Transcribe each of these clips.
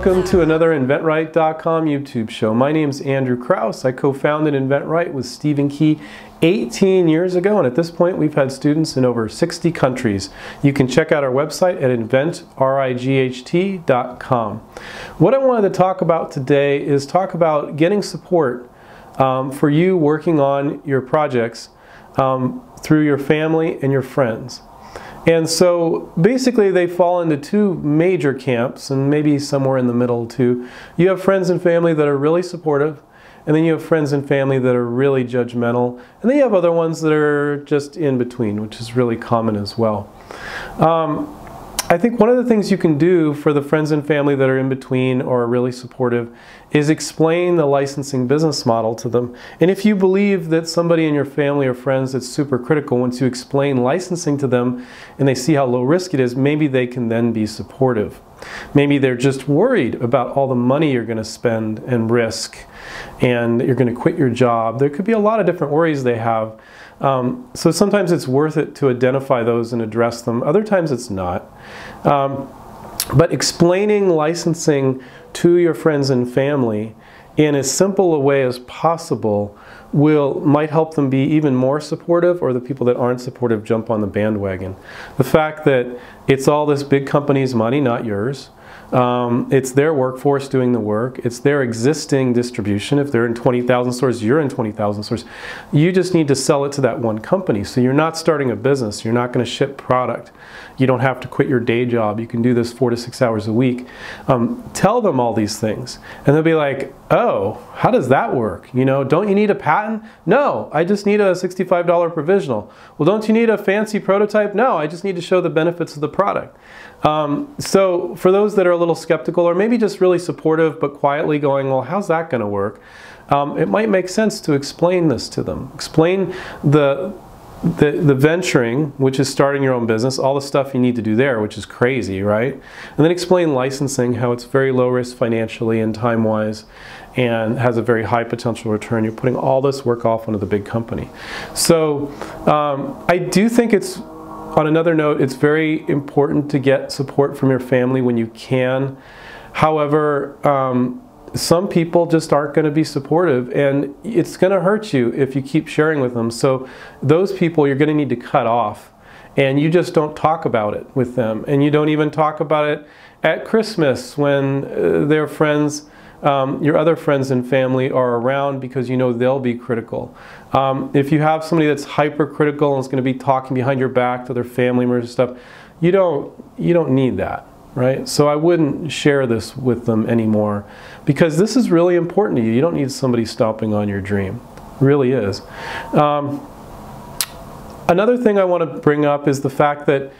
Welcome to another inventRight.com YouTube show. My name is Andrew Krauss. I co-founded inventRight with Stephen Key 18 years ago, and at this point we've had students in over 60 countries. You can check out our website at inventRight.com. What I wanted to talk about today is talk about getting support for you working on your projects through your family and your friends. And so basically they fall into two major camps, and maybe somewhere in the middle too. You have friends and family that are really supportive, and then you have friends and family that are really judgmental, and then you have other ones that are just in between, which is really common as well. I think one of the things you can do for the friends and family that are in between or are really supportive is explain the licensing business model to them. And if you believe that somebody in your family or friends that's super critical, once you explain licensing to them and they see how low risk it is, maybe they can then be supportive. Maybe they're just worried about all the money you're going to spend and risk, and you're going to quit your job. There could be a lot of different worries they have. So sometimes it's worth it to identify those and address them. Other times it's not. But explaining licensing to your friends and family in as simple a way as possible might help them be even more supportive, or the people that aren't supportive jump on the bandwagon. The fact that it's all this big company's money, not yours. It's their workforce doing the work. It's their existing distribution. If they're in 20,000 stores, you're in 20,000 stores. You just need to sell it to that one company. So you're not starting a business. You're not going to ship product. You don't have to quit your day job. You can do this 4 to 6 hours a week. Tell them all these things, and they'll be like, oh, how does that work? You know, don't you need a patent? No, I just need a $65 provisional. Well, don't you need a fancy prototype? No, I just need to show the benefits of the product. So for those that are a little skeptical, or maybe just really supportive but quietly going, well, how's that going to work? It might make sense to explain this to them. Explain the venturing, which is starting your own business, all the stuff you need to do there, which is crazy, right? And then explain licensing, how it's very low risk financially and time-wise, and has a very high potential return. You're putting all this work off onto the big company. So I do think it's, on another note, it's very important to get support from your family when you can. However, some people just aren't going to be supportive, and it's going to hurt you if you keep sharing with them. So those people you're going to need to cut off, and you just don't talk about it with them, and you don't even talk about it at Christmas when their friends, your other friends and family are around, because you know they'll be critical. If you have somebody that's hypercritical and is going to be talking behind your back to their family members and stuff, you don't need that. Right? So I wouldn't share this with them anymore, because this is really important to you. You don't need somebody stomping on your dream. It really is. Another thing I want to bring up is the fact that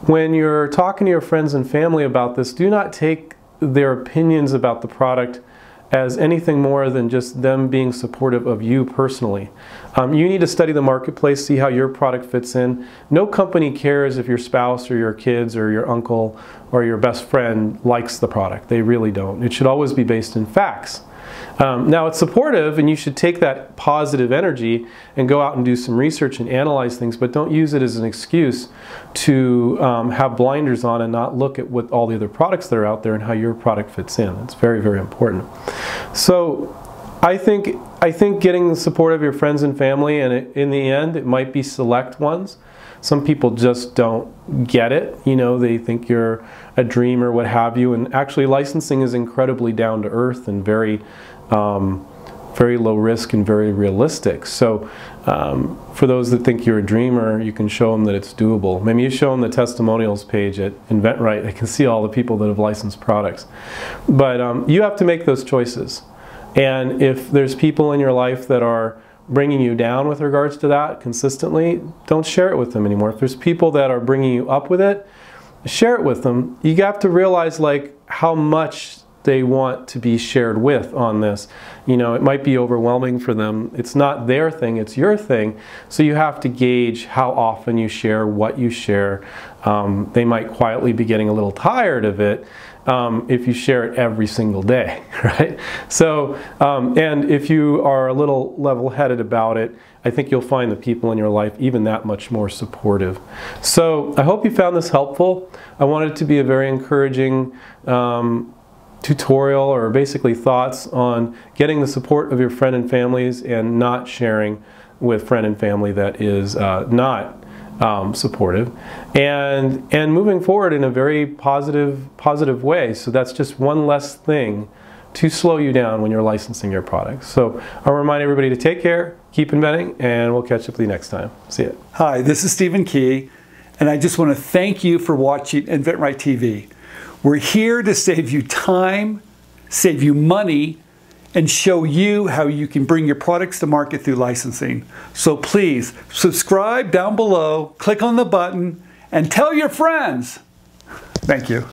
when you're talking to your friends and family about this, do not take their opinions about the product as anything more than just them being supportive of you personally. You need to study the marketplace, see how your product fits in. No company cares if your spouse or your kids or your uncle or your best friend likes the product. They really don't. It should always be based in facts. Now it's supportive, and you should take that positive energy and go out and do some research and analyze things, but don't use it as an excuse to have blinders on and not look at what all the other products that are out there and how your product fits in. It's very, very important. So I think getting the support of your friends and family, and in the end it might be select ones. Some people just don't get it. You know, they think you're a dream or what have you, and actually licensing is incredibly down to earth and very low risk and very realistic. So for those that think you're a dreamer, you can show them that it's doable. Maybe you show them the testimonials page at inventRight. They can see all the people that have licensed products. But you have to make those choices. And if there's people in your life that are bringing you down with regards to that consistently, don't share it with them anymore. If there's people that are bringing you up with it, share it with them. You have to realize like how much they want to be shared with on this. You know, it might be overwhelming for them. It's not their thing, it's your thing. So you have to gauge how often you share, what you share. They might quietly be getting a little tired of it if you share it every single day, right? So, and if you are a little level-headed about it, I think you'll find the people in your life even that much more supportive. So I hope you found this helpful. I wanted it to be a very encouraging tutorial or basically thoughts on getting the support of your friend and families and not sharing with friend and family that is not supportive, and moving forward in a very positive way. So that's just one less thing to slow you down when you're licensing your products. So I'll remind everybody to take care, keep inventing, and we'll catch up with you next time. See ya. Hi, this is Stephen Key, and I just want to thank you for watching inventRight TV. We're here to save you time, save you money, and show you how you can bring your products to market through licensing. So please subscribe down below, click on the button, and tell your friends. Thank you.